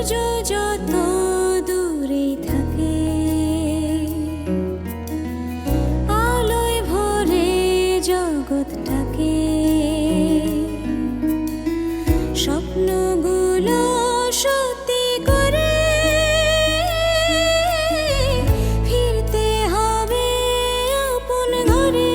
যত দূরে থাকে আলোয় ভরে জগৎটাকে স্বপ্নগুলো সত্যি করে ফিরতে হবে আপন ঘরে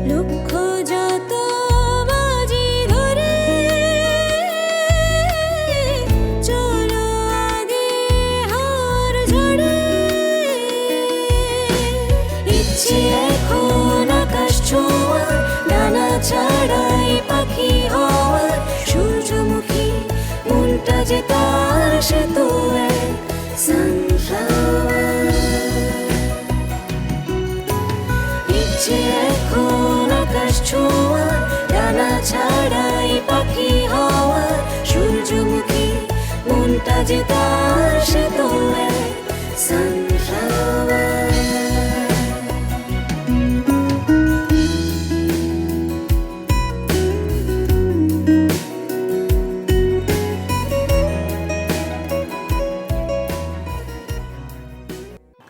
লক্ষ্য যত বাজি ধরে চলো আগে হার ঝরে ইচ্ছে এখন আকাশ ছোঁয়ার ডানা ছাড়াই পাখি হওয়ার সূর্যমুখী মনটা যে তার সে তো এক সানফ্লাওয়ার ইচ্ছে এখন আকাশ ছোঁয়ার ডানা ছাড়াই পাখি হওয়ার সূর্যমুখী মনটা যে তার সে তো এক সানফ্লাওয়ার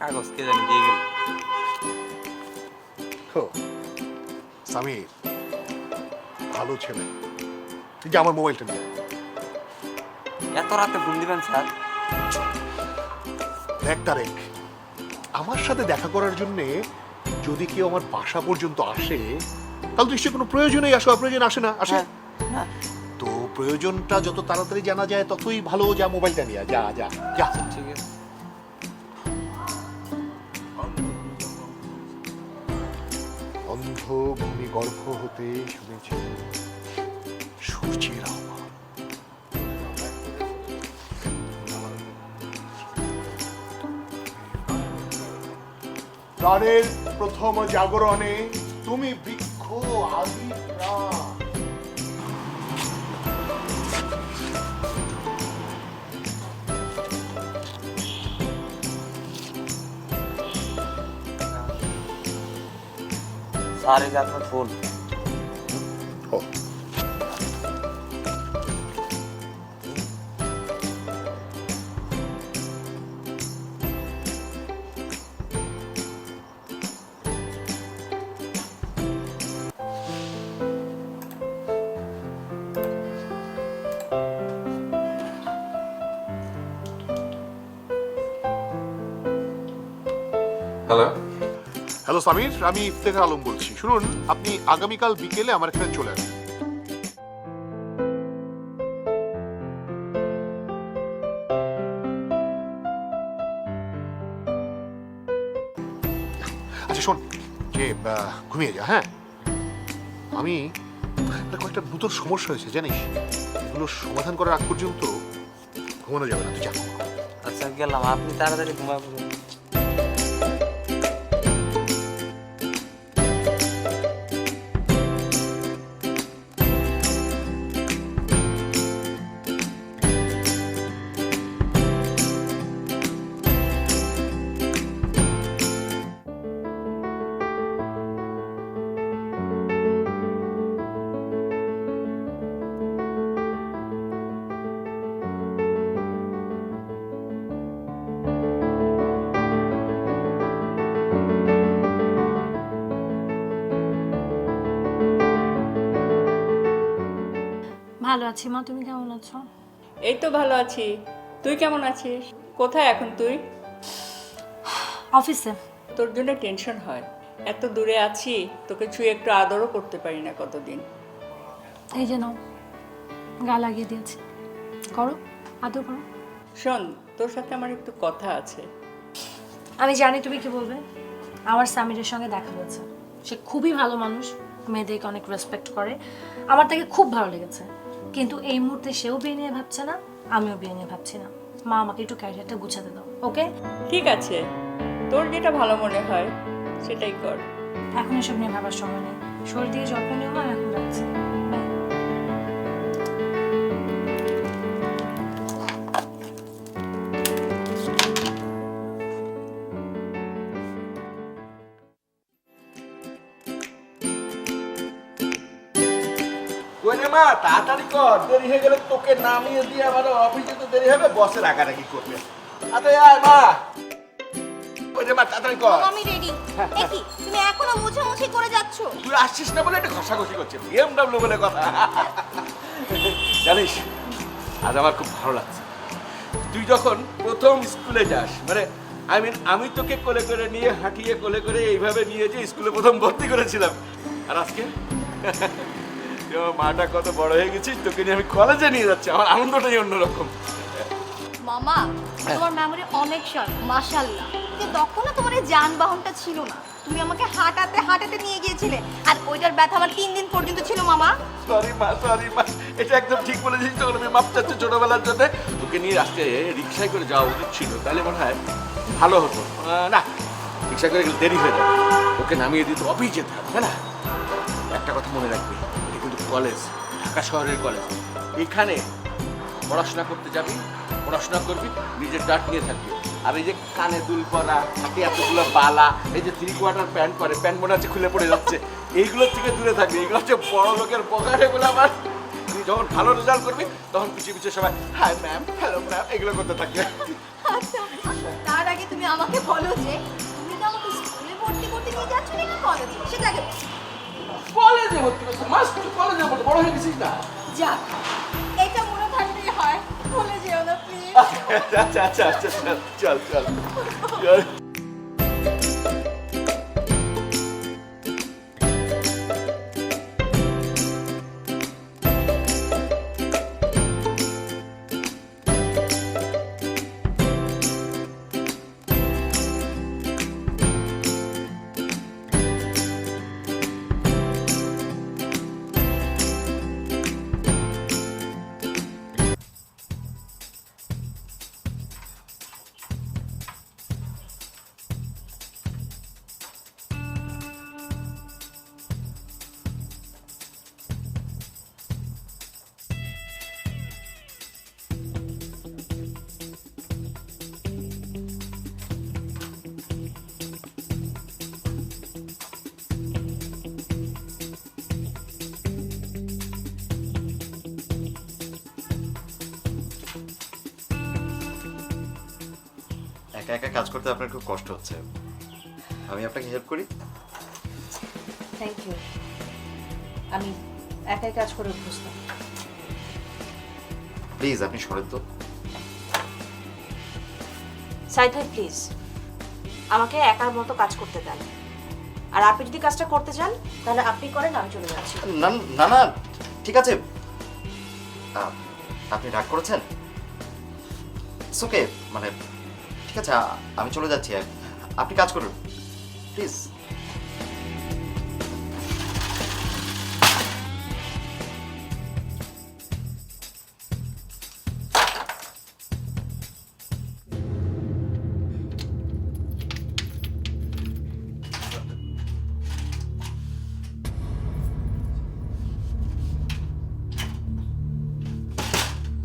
কাগজ কে জানি দিয়ে গেল। সামির ভালো ছেলে, তুই যে আমার মোবাইলটা নিয়ে এত রাতে ফোন দিবেন স্যার? দেখ তারেক, আমার সাথে দেখা করার জন্যে যদি কেউ আমার বাসা পর্যন্ত আসে তাহলে নিশ্চয়ই কোনো প্রয়োজনেই আসে, অপ্রয়োজন আসে না? আসে না। তো প্রয়োজনটা যত তাড়াতাড়ি জানা যায় ততই ভালো। যা মোবাইলটা নিয়ে যা যা যা। ঠিক আছে। অন্ধ ভূমি গর্ভ হতে শুনেছি সূর্যের আহ্বান। প্রাণের প্রথম জাগরণে তুমি বৃক্ষ আদি প্রাণ। স্যার এই যে আপনার ফোন। ও, হ্যালো। হ্যালো সামির, আমি ইফতেখার আলম বলছি। শুনুন, আপনি আগামীকাল বিকেলে আমার এখানে চলে আসবেন। আচ্ছা শোন, যে ঘুমিয়ে যা। হ্যাঁ, আমি কয়েকটা নতুন সমস্যা হয়েছে জানিস, এগুলো সমাধান করার আগ পর্যন্ত ঘুমানো যাবে না। তুই যা। আচ্ছা গেলাম, আপনি তাড়াতাড়ি ঘুমায় পড়ুন। ভালো আছি মা, তুমি কেমন আছো? এই তো ভালো আছি। তুই কেমন আছিস? কোথায় এখন তুই? অফিসে। তোর জন্য টেনশন হয়, এত দূরে আছি, তোকে ছুঁয়ে একটু আদরও করতে পারি না কতদিন। এই যে নাও, গা লাগিয়ে দিয়েছি, করো, আদর করো। শোন, তোর সাথে আমার একটু কথা আছে। আমি জানি তুমি কি বলবে। আমার সামিরের সঙ্গে দেখা হয়েছে, সে খুবই ভালো মানুষ, মেয়েদেরকে অনেক রেসপেক্ট করে, আমার তাকে খুব ভালো লেগেছে। কিন্তু এই মুহূর্তে সেও বিয়ে নিয়ে ভাবছে না, আমিও বিয়ে নিয়ে ভাবছি না। মা আমাকে একটু ক্যারিয়ারটা গুছাতে দাও, ওকে? ঠিক আছে, তোর যেটা ভালো মনে হয় সেটাই কর। এখন এসব নিয়ে ভাবার সময় নেই, শরীর দিয়ে যত্ন নেওয়া, আমি এখন রাখছি। বাই। কই রে মা? মা তাড়াতাড়ি কর, দেরি হয়ে গেলে তোকে নামিয়ে দিয়ে আবার অফিসে তো দেরি হবে, বসের আগারাগি করবে। আরে আয় মা, ওই যে মা তাড়াতাড়ি কর। আমি রেডি। এ কি তুমি এখনো মুছামুছি করে যাচ্ছ? তুই আসছিস না বলে একটা ঘষাঘষি করছে, বিএমডব্লিউ বলে কথা। জানিস আজ আমার খুব ভালো লাগছে। তুই যখন প্রথম স্কুলে যাস, মানে আমি তোকে কোলে করে নিয়ে হাঁটিয়ে কোলে করে এইভাবে নিয়ে যে স্কুলে প্রথম ভর্তি করেছিলাম, আর আজকে মাটা কত বড় হয়ে গেছিস, তোকে নিয়ে আমি কলেজে নিয়ে যাচ্ছি, আমার আনন্দটাই অন্যরকম। মামা তোমার মেমোরি অনেক শার্প, মাশাআল্লাহ। কিন্তু তখন না তোমার এই যানবাহনটা ছিল না, তুমি আমাকে হাঁটাতে হাঁটাতে নিয়ে গিয়েছিলে, আর ওইটার ব্যথা আমার 3 দিন পর্যন্ত ছিল মামা। সরি মা, এটা একদম ঠিক বলেছিস। তখন আমি মাপ চাচ্ছি ছোটবেলার জন্য, তোকে নিয়ে রাস্তায় রিক্সায় করে যাওয়া উচিত ছিল, তাহলে মনে হয় ভালো হতো। না, রিক্সা করে গেলে দেরি হয়ে যাবে, ওকে নামিয়ে দিতে অফিস যেতে হবে, তাই না? একটা কথা মনে রাখবি, এটা কিন্তু কলেজ, ঢাকা শহরের কলেজ। এখানে পড়াশোনা করতে যাবি, পড়াশোনা করবি, নিজের ডাট নিয়ে থাকবি। আর এই যে কানে দুল পরা, হাতে এতগুলো বালা, এই যে 3/4 প্যান্ট পরে, প্যান্ট মনে হচ্ছে খুলে পড়ে যাচ্ছে, এইগুলোর থেকে দূরে থাকবি। এগুলো হচ্ছে বড় লোকের পকেট, এগুলো আবার তুই যখন ভালো রেজাল্ট করবি তখন পিছিয়ে পিছিয়ে সবাই হাই ম্যাম, হ্যালো ম্যাম, এগুলো করতে থাকবে। আচ্ছা, তার আগে তুমি আমাকে বলো যে তুমি তো আমাকে স্কুলে ভর্তি করতে নিয়ে যাচ্ছ নাকি কলেজে, সেটা আগে বলো। কলেজে ভর্তি করতে, মাস্ট কলেজে ভর্তি, বড় হয়ে গেছিস না? যাক, এটা মনে থাকলেই হয়, ভুলে যেও না প্লিজ। আচ্ছা, চল। একা একা কাজ করতে আপনার খুব কষ্ট হচ্ছে, আমি আপনাকে হেল্প করি। Thank you. আমি একাই কাজ করে অভ্যস্ত। প্লিজ আপনি সরেন তো। সাইদ ভাই প্লিজ আমাকে একার মতো কাজ করতে দেন, আর আপনি যদি কাজটা করতে চান তাহলে আপনি করেন, আমি চলে যাচ্ছি। না ঠিক আছে, আপনি রাগ করেছেন? ইটস ওকে, মানে ঠিক আছে, আমি চলে যাচ্ছি, আপনি কাজ করুন প্লিজ।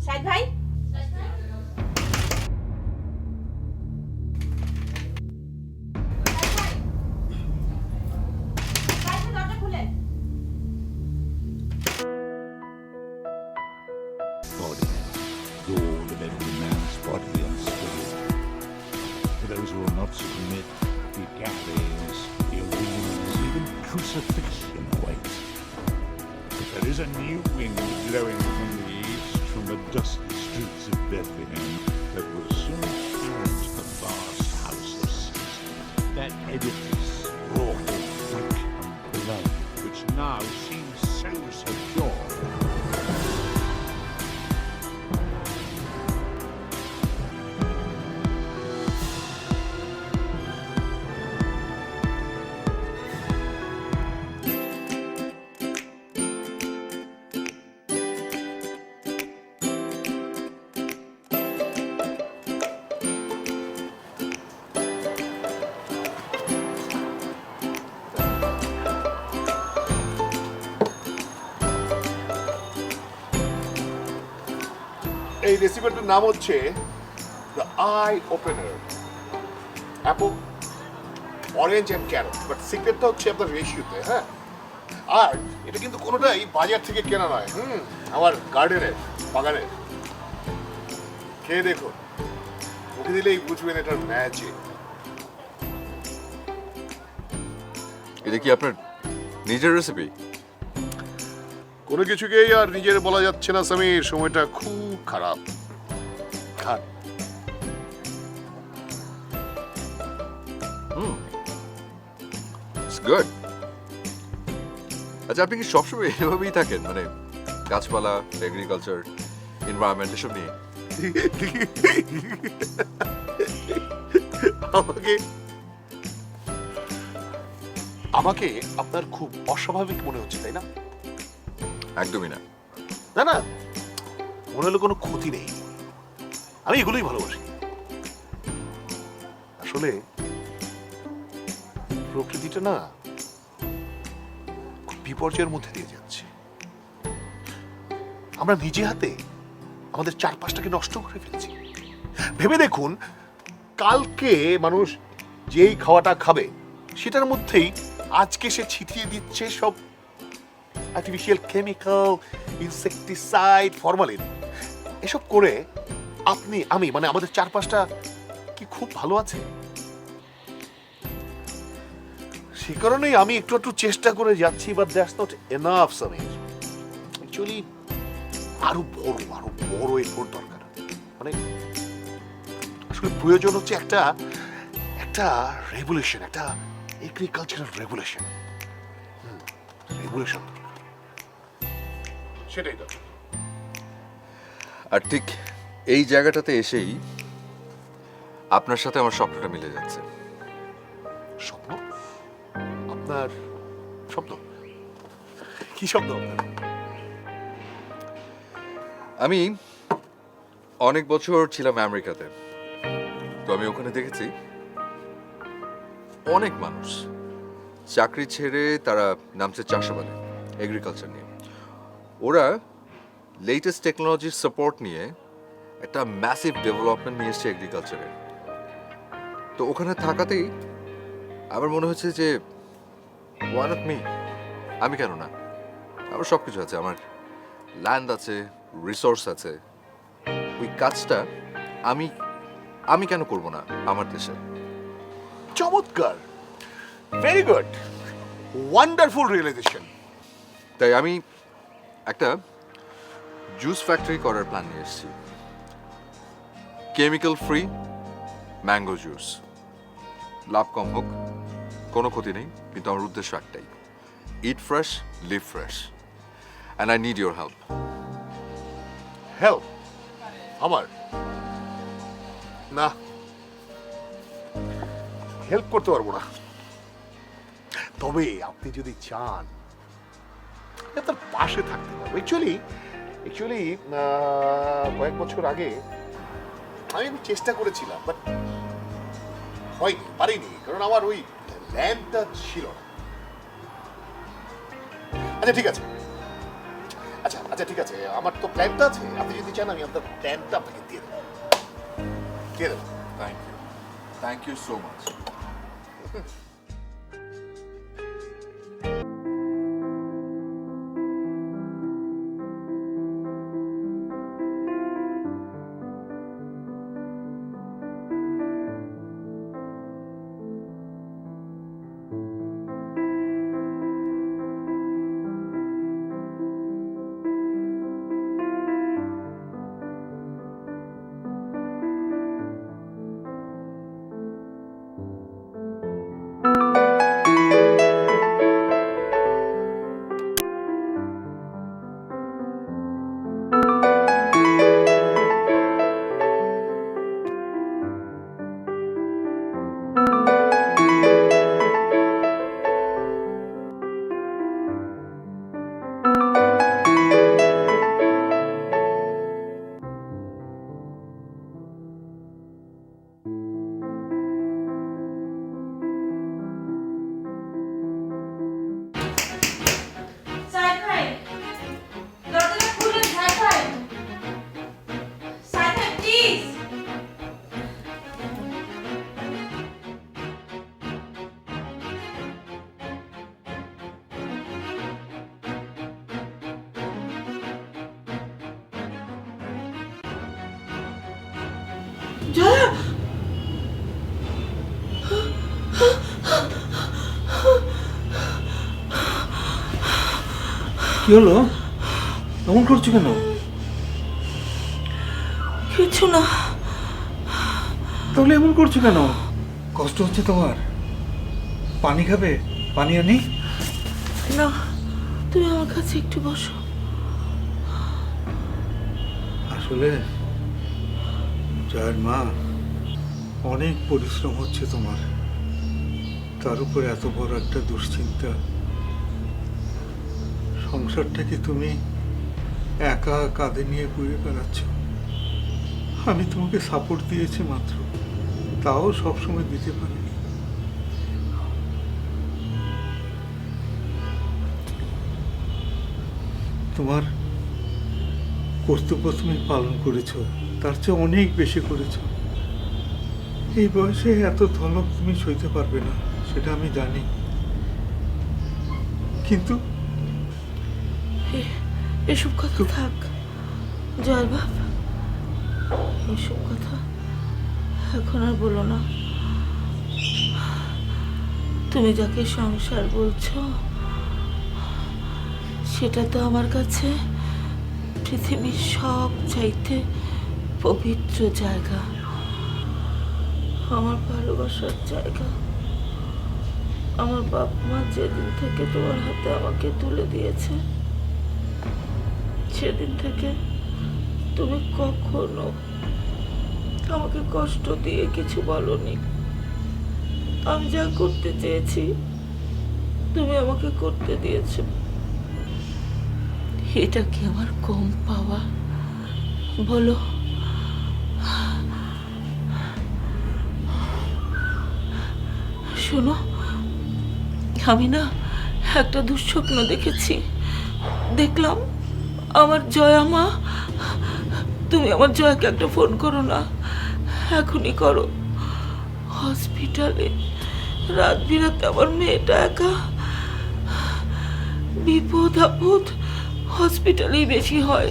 সাইদ ভাই, দরজা খুলেন। Body, Lord of every man's body and spirit. For those who will not submit, the galleys, the arenas, even crucifixion awaits. But there is a new wind blowing from the east, from the dusty streets of Bethlehem, that will soon change the vast house of Caesar, that edifice wrought of brick and blood, which now seems so secure. এই রেসিপিটার নাম হচ্ছে the eye opener, apple, orange and carrot. But সিক্রেটটা হচ্ছে আপনার রেশিওতে। হ্যাঁ, আর এটা কিন্তু কোনোটাই বাজার থেকে কেনা নয়, আমার গার্ডেনের, বাগানের। খেয়ে দেখো, মুখে দিলেই বুঝবেন এটার ম্যাজিক। এটা কি আপনার নিজের রেসিপি? কোনো কিছুকেই আর নিজের বলা যাচ্ছে না সমীর, সময়টা খুব খারাপ। খান। It's good. আচ্ছা, আপনি কি সবসময় এভাবেই থাকেন, মানে গাছপালা, এগ্রিকালচার, এনভায়রনমেন্ট এসব নিয়ে? আমাকে আপনার খুব অস্বাভাবিক মনে হচ্ছে, তাই না? একদমই না। না না, মনে হলো কোনো ক্ষতি নেই, আমি এগুলোই ভালোবাসি। আসলে প্রকৃতিটা না খুব বিপর্যয়ের মধ্যে দিয়ে যাচ্ছে। আমরা নিজে হাতে আমাদের চারপাশটাকে নষ্ট করে ফেলছি। ভেবে দেখুন, কালকে মানুষ যেই খাওয়াটা খাবে সেটার মধ্যেই আজকে সে ছিটিয়ে দিচ্ছে সব আর্টিফিশিয়াল কেমিক্যাল, ইনসেকটিসাইড, ফরমালিন। এসব করে আপনি, আমি, মানে আমাদের চারপাশটা কি খুব ভালো আছে? সে কারণেই আমি একটু একটু চেষ্টা করে যাচ্ছি, but that's not enough Samir. Actually আরো বড় এফোর্ট দরকার। মানে আসলে প্রয়োজন হচ্ছে একটা রেভলিউশন, একটা এগ্রিকালচারাল রেভলিউশন। রেভলিউশন সেটাই তো। আর ঠিক এই জায়গাটাতে এসেই আপনার সাথে আমার স্বপ্নটা মিলে যাচ্ছে। স্বপ্ন? আপনার স্বপ্ন? কি স্বপ্ন? আমি অনেক বছর ছিলাম আমেরিকাতে, তো আমি ওখানে দেখেছি অনেক মানুষ চাকরি ছেড়ে তারা নামছে চাষাবাদে, এগ্রিকালচার নিয়ে। ওরা লেটেস্ট টেকনোলজির সাপোর্ট নিয়ে একটা ম্যাসিভ ডেভেলপমেন্ট নিয়ে এসছে এগ্রিকালচারে। তো ওখানে থাকাতেই আমার মনে হচ্ছে যে ওয়ান অফ মি, আমি কেন না? আমার সব কিছু আছে, আমার ল্যান্ড আছে, রিসোর্স আছে। ওই কাজটা আমি কেন করব না আমার দেশে? চমৎকার, ভেরি গুড, ওয়ান্ডারফুল রিয়েলাইজেশন। তাই আমি একটা জুস ফ্যাক্টরি করার প্ল্যান নিয়ে এসেছি। Chemical free mango juice. লাভ কম হোক, কোনো ক্ষতি নেই, কিন্তু আমার উদ্দেশ্য একটাই, eat fresh, live fresh, and I need your help. Help? আমার না, হেল্প করতে পারবো না। তবে আপনি যদি চান তার পাশে থাকতে পারবো। অ্যাকচুয়ালি কয়েক বছর আগে আমি চেষ্টা করেছিলাম, বাট হয়নি, পারিনি, কারণ আমার ওই ল্যান্ডটা ছিল না। আচ্ছা ঠিক আছে, আচ্ছা ঠিক আছে, আমার তো প্ল্যানটা আছে। আপনি যদি চান আমি আপনার প্ল্যানটা আপনাকে দিয়ে দেবো। Thank you so much. Joya, কি হলো? এমন করছো কেন? কিছু না। তাহলে এমন করছো কেন? কষ্ট হচ্ছে তোমার? পানি খাবে? পানি আনি? না, তুমি আমার কাছে একটু বসো। আসলে জয়ের মা, অনেক পরিশ্রম হচ্ছে তোমার, তার উপর এত বড় একটা দুশ্চিন্তা। সংসারটাকে তুমি একা কাঁধে নিয়ে বয়ে বেড়াচ্ছ। আমি তোমাকে সাপোর্ট দিয়েছি মাত্র, তাও সবসময় দিতে পারিনি। তোমার কর্তব্য তুমি পালন করেছো, তার চেয়ে অনেক বেশি করেছো। এই বয়সে এত ধমক তুমি সইতে পারবে না, সেটা আমি জানি, কিন্তু এসব কথা থাক জয়ের বাপ, এসব কথা এখন আর বলো না। তুমি যাকে সংসার বলছো সেটা তো আমার কাছে পৃথিবীর সব চাইতে পবিত্র জায়গা, আমার ভালোবাসার জায়গা। আমার বাপ মা যেদিন থেকে তোমার হাতে আমাকে তুলে দিয়েছে, সেদিন থেকে তুমি কখনো আমাকে কষ্ট দিয়ে কিছু বলনি। আমি যা করতে চেয়েছি তুমি আমাকে করতে দিয়েছো। এটা কি আমার কম পাওয়া বলো? শোনো, আমি না একটা দুঃস্বপ্ন দেখেছি। দেখলাম আমার জয়া মা, তুমি আমার জয়াকে একটা ফোন করো না, এখনই করো। হসপিটালে রাত বিরাতে আমার মেয়েটা একা, বিপদ আপদ হসপিটালেই বেশি হয়।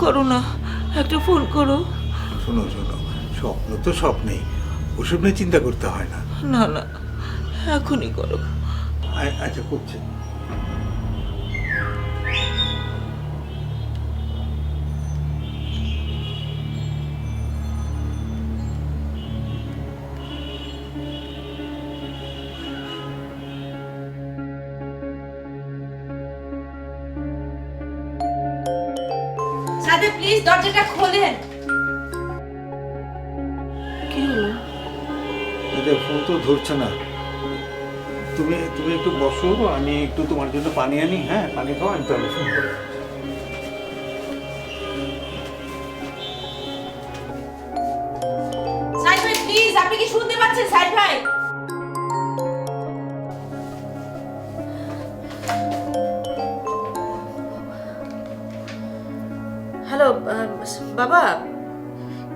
করো না, একটা ফোন করো। শোনো শোনো, স্বপ্ন তো স্বপ্নেই, ওসব নিয়ে চিন্তা করতে হয় না। না না, এখনই করো। আচ্ছা, করছি। সাথে প্লিজ দরজাটা খোলেন। কি হলো? আচ্ছা, ফোন তো ধরছে না। তুমি তুমি একটু বসো, আমি একটু তোমার জন্য পানি আনি। হ্যাঁ, পানি খাও, আমি তাহলে ফোন করবো। সাইদ ভাই প্লিজ, আপনি কি শুনতে পাচ্ছেন সাইদ ভাই? হ্যালো বাবা,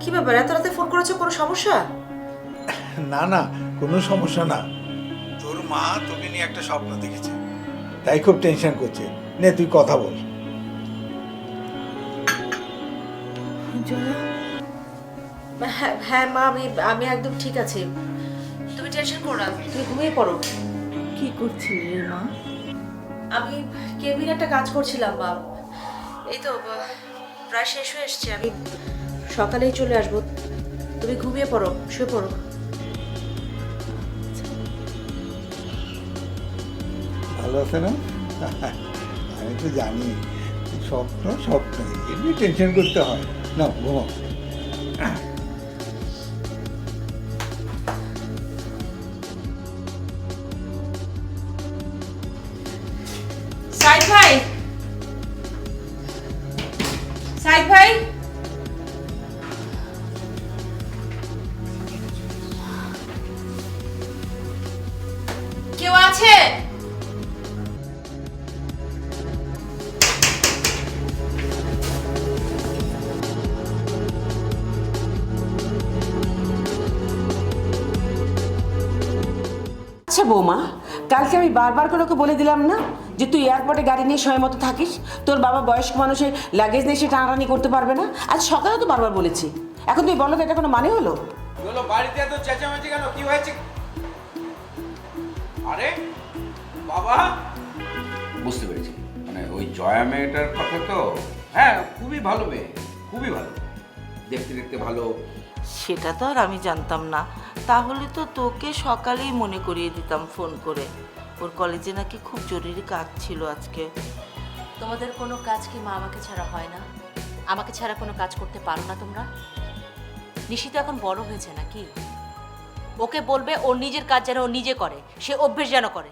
কি ব্যাপার এত রাতে ফোন করেছো? কোনো সমস্যা? না না, কোনো সমস্যা না। তোর মা তোকে নিয়ে একটা স্বপ্ন দেখেছে, তাই খুব টেনশন করছে। নে, তুই কথা বল। হ্যাঁ মা, আমি একদম ঠিক আছি, তুমি টেনশন করো না, তুমি ঘুমিয়ে পড়ো। কি করছিস রে মা? আমি কেবিনে একটা কাজ করছিলাম মা, এই তো প্রায় শেষ হয়ে এসছে, আমি সকালেই চলে আসবো। তুমি ঘুমিয়ে পড়ো, শুয়ে পড়ো। ভালো আছে না? আমি তো জানি স্বপ্ন স্বপ্ন, এমনি টেনশন করতে হয় না। ঘুমাও। সাইদ ভাই, সাইদ ভাই, কেউ আছে? আচ্ছা বৌমা, কালকে আমি বারবার করে ওকে বলে দিলাম না যে তুই এয়ারপোর্টে গাড়ি নিয়ে সময় মতো থাকিস, তোর বাবা বয়স্ক মানুষের লাগেজ নিয়ে সে টানাটানি করতে পারবে না? আজ সকালে তো বারবার বলেছি, এখন তুই বলো তো এটা কোনো মানে হলো? বলো বাড়িতে এত চেঁচামেচি কেন, কি হয়েছে? আরে বাবা, বুঝতে পেরেছি, মানে ওই জয়া মেয়েটার কথা তো। হ্যাঁ, খুবই ভালো মেয়ে, খুবই ভালো, দেখতে দেখতে ভালো। সেটা তো আর আমি জানতাম না, তাহলে তো তোকে সকালেই মনে করিয়ে দিতাম ফোন করে। ওর কলেজে নাকি খুব জরুরি কাজ ছিল আজকে। তোমাদের কোনো কাজ কি মা আমাকে ছাড়া হয় না? আমাকে ছাড়া কোনো কাজ করতে পারো না তোমরা? নিশি তো এখন বড় হয়েছে নাকি? ওকে বলবে ওর নিজের কাজ যেন ও নিজে করে, সে অভ্যেস যেন করে।